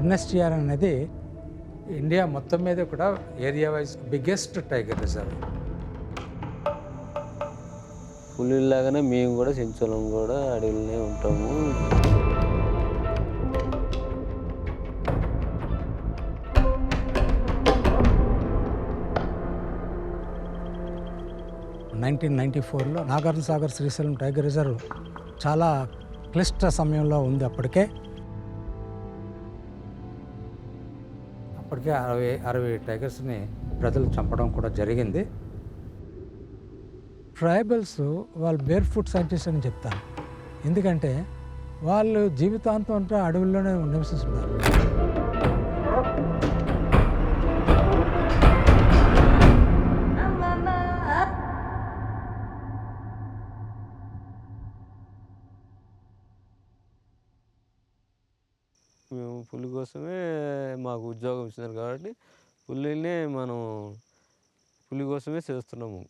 ఎన్ఎస్టిఆర్ అనేది ఇండియా మొత్తం మీద కూడా area wise biggest tiger reserve. పులిలాగానే మేము కూడా సించలం కూడా అడవిలోనే ఉంటాము. నైన్టీన్ 1994లో నాగార్జున సాగర్ శ్రీశైలం టైగర్ రిజర్వ్ చాలా క్లిష్ట సమయంలో ఉంది. అప్పటికే 60 టైగర్స్ని ప్రజలు చంపడం కూడా జరిగింది. ట్రైబల్స్ వాళ్ళు బేర్ ఫుట్ సైంటిస్ట్ అని చెప్తాను. ఎందుకంటే వాళ్ళు జీవితాంతం అంతా అడవుల్లోనే నివసిస్తున్నారు. మేము పులి కోసమే మాకు ఉద్యోగం ఇచ్చినారు కాబట్టి పులినే మనం పులి కోసమే చేస్తున్నాము.